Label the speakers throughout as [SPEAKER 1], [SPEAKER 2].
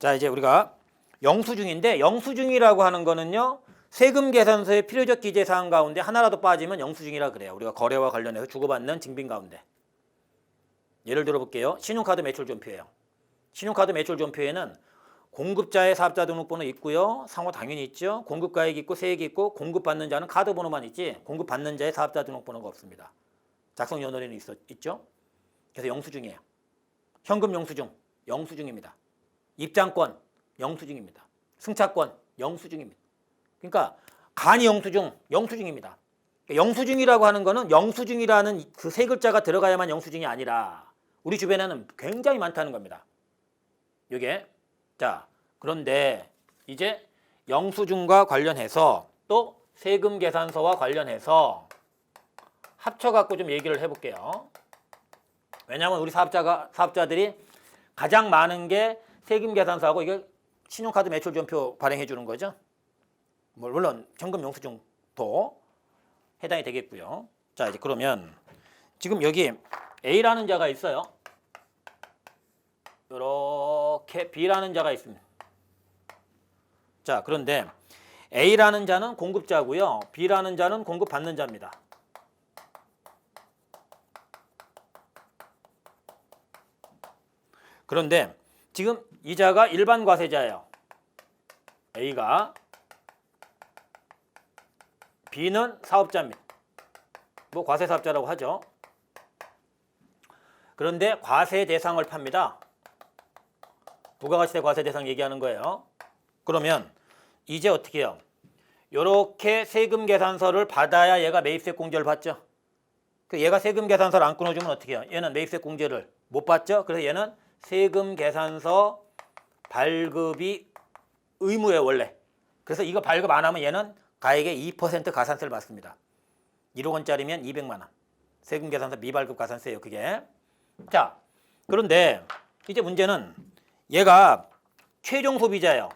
[SPEAKER 1] 자, 이제 우리가 영수증인데 영수증이라고 하는 거는요. 세금 계산서의 필요적 기재 사항 가운데 하나라도 빠지면 영수증이라 그래요. 우리가 거래와 관련해서 주고받는 증빙 가운데. 예를 들어 볼게요. 신용카드 매출 존표예요. 신용카드 매출 존표에는 공급자의 사업자 등록번호 있고요. 상호 당연히 있죠. 공급가액 있고 세액이 있고 공급받는 자는 카드 번호만 있지 공급받는 자의 사업자 등록번호가 없습니다. 작성 연월에는 있죠. 그래서 영수증이에요. 현금 영수증, 영수증입니다. 입장권, 영수증입니다. 승차권, 영수증입니다. 그러니까 간이 영수증, 영수증입니다. 영수증이라고 하는 거는 영수증이라는 그 세 글자가 들어가야만 영수증이 아니라 우리 주변에는 굉장히 많다는 겁니다. 이게 자, 그런데 이제 영수증과 관련해서 또 세금 계산서와 관련해서 합쳐갖고 좀 얘기를 해볼게요. 왜냐하면 우리 사업자들이 가장 많은 게 세금 계산서하고 이게 신용카드 매출 존표 발행해 주는 거죠. 물론 현금 영수증도 해당이 되겠고요. 자, 이제 그러면 지금 여기 A라는 자가 있어요. 이렇게 B라는 자가 있습니다. 자, 그런데 A라는 자는 공급자고요. B라는 자는 공급받는 자입니다. 그런데 지금 이 자가 일반 과세자예요. A가. B는 사업자입니다. 뭐 과세사업자라고 하죠. 그런데 과세 대상을 팝니다. 부가가치세 과세 대상 얘기하는 거예요. 그러면 이제 어떻게 해요? 이렇게 세금 계산서를 받아야 얘가 매입세 공제를 받죠. 얘가 세금 계산서를 안 끊어주면 어떻게 해요? 얘는 매입세 공제를 못 받죠. 그래서 얘는 세금 계산서 발급이 의무예요, 원래. 그래서 이거 발급 안 하면 얘는 가액의 2% 가산세를 받습니다. 1억 원짜리면 200만 원. 세금 계산서 미발급 가산세예요, 그게. 자, 그런데 이제 문제는 얘가 최종 소비자예요.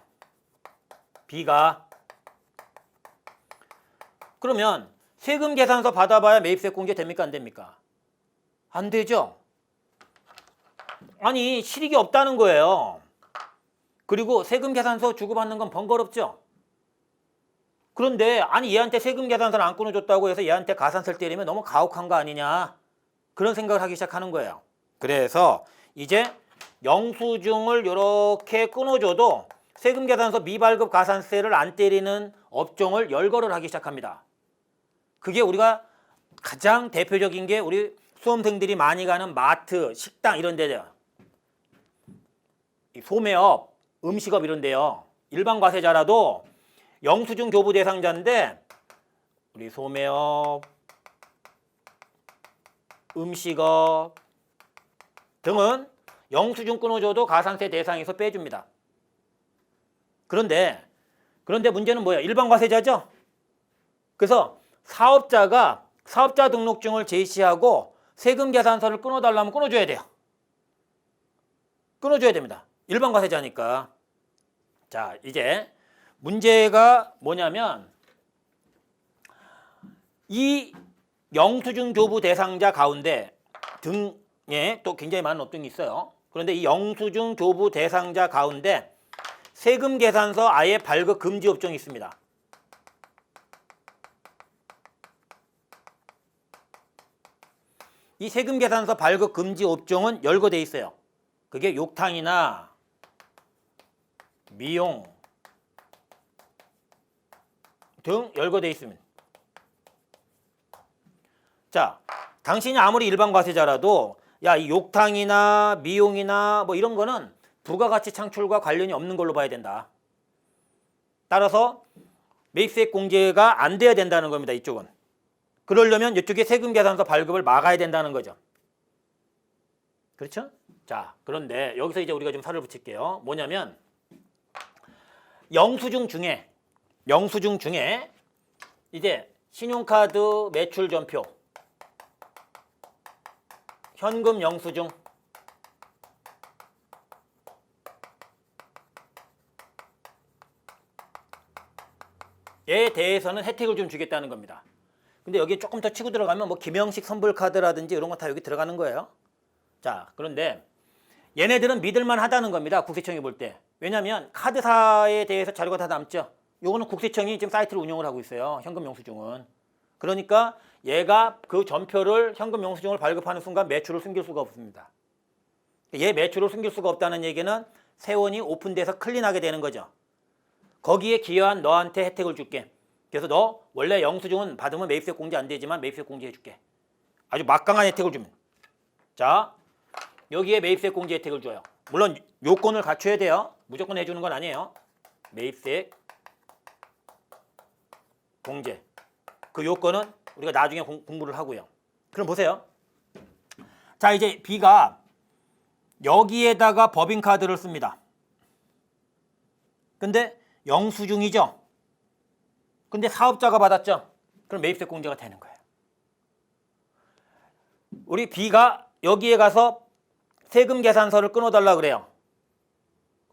[SPEAKER 1] B가. 그러면 세금 계산서 받아봐야 매입세 공제 됩니까, 안 됩니까? 안 되죠. 아니, 실익이 없다는 거예요. 그리고 세금 계산서 주고받는 건 번거롭죠. 그런데 아니 얘한테 세금 계산서를 안 끊어줬다고 해서 얘한테 가산세를 때리면 너무 가혹한 거 아니냐, 그런 생각을 하기 시작하는 거예요. 그래서 이제 영수증을 이렇게 끊어줘도 세금 계산서 미발급 가산세를 안 때리는 업종을 열거를 하기 시작합니다. 그게 우리가 가장 대표적인 게 우리 수험생들이 많이 가는 마트, 식당 이런 데죠. 소매업, 음식업 이런 데요. 일반 과세자라도 영수증 교부 대상자인데 우리 소매업, 음식업 등은 영수증 끊어줘도 가산세 대상에서 빼줍니다. 그런데 문제는 뭐예요? 일반 과세자죠? 그래서 사업자가 사업자 등록증을 제시하고 세금 계산서를 끊어달라면 끊어줘야 돼요. 끊어줘야 됩니다. 일반 과세자니까. 자, 이제 문제가 뭐냐면 이 영수증 교부 대상자 가운데 등에 또 굉장히 많은 업종이 있어요. 그런데 이 영수증 교부 대상자 가운데 세금 계산서 아예 발급 금지 업종이 있습니다. 이 세금 계산서 발급 금지 업종은 열거돼 있어요. 그게 욕탕이나 미용 등 열거돼 있습니다. 자, 당신이 아무리 일반 과세자라도 야, 이 욕탕이나 미용이나 뭐 이런 거는 부가가치 창출과 관련이 없는 걸로 봐야 된다. 따라서 매입세 공제가 안 돼야 된다는 겁니다, 이쪽은. 그러려면 이쪽에 세금 계산서 발급을 막아야 된다는 거죠. 그렇죠? 자, 그런데 여기서 이제 우리가 좀 살을 붙일게요. 뭐냐면 영수증 중에 이제 신용카드 매출 전표, 현금 영수증, 에 대해서는 혜택을 좀 주겠다는 겁니다. 근데 여기 조금 더 치고 들어가면 뭐 김영식 선불카드라든지 이런 거 다 여기 들어가는 거예요. 자, 그런데 얘네들은 믿을만 하다는 겁니다. 국세청이 볼 때. 왜냐하면 카드사에 대해서 자료가 다 남죠. 요거는 국세청이 지금 사이트를 운영을 하고 있어요. 현금 영수증은. 그러니까 얘가 그 전표를 현금 영수증을 발급하는 순간 매출을 숨길 수가 없습니다. 얘 매출을 숨길 수가 없다는 얘기는 세원이 오픈돼서 클린하게 되는 거죠. 거기에 기여한 너한테 혜택을 줄게. 그래서 너 원래 영수증은 받으면 매입세 공제 안 되지만 매입세 공제 해줄게. 아주 막강한 혜택을 주면. 자, 여기에 매입세 공제 혜택을 줘요. 물론 요건을 갖춰야 돼요. 무조건 해주는 건 아니에요. 매입세 공제. 그 요건은 우리가 나중에 공부를 하고요. 그럼 보세요. 자, 이제 B가 여기에다가 법인카드를 씁니다. 근데 영수증이죠. 근데 사업자가 받았죠. 그럼 매입세 공제가 되는 거예요. 우리 B가 여기에 가서 세금 계산서를 끊어달라 그래요.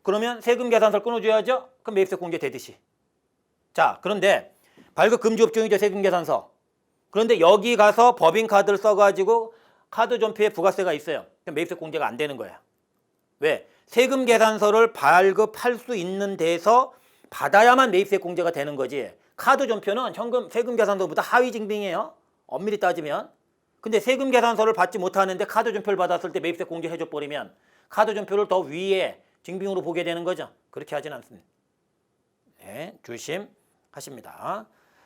[SPEAKER 1] 그러면 세금 계산서를 끊어줘야죠. 그럼 매입세 공제 되듯이. 자, 그런데 발급 금지 업종이죠. 세금 계산서. 그런데 여기 가서 법인카드를 써가지고 카드 전표에 부가세가 있어요. 그럼 매입세 공제가 안 되는 거예요. 왜? 세금 계산서를 발급할 수 있는 데서 받아야만 매입세 공제가 되는 거지. 카드 전표는 세금 계산서보다 하위 징빙이에요. 엄밀히 따지면. 근데 세금 계산서를 받지 못하는데 카드 전표를 받았을 때 매입세 공제 해줘 버리면 카드 전표를 더 위에 징빙으로 보게 되는 거죠. 그렇게 하진 않습니다. 네, 조심하십니다.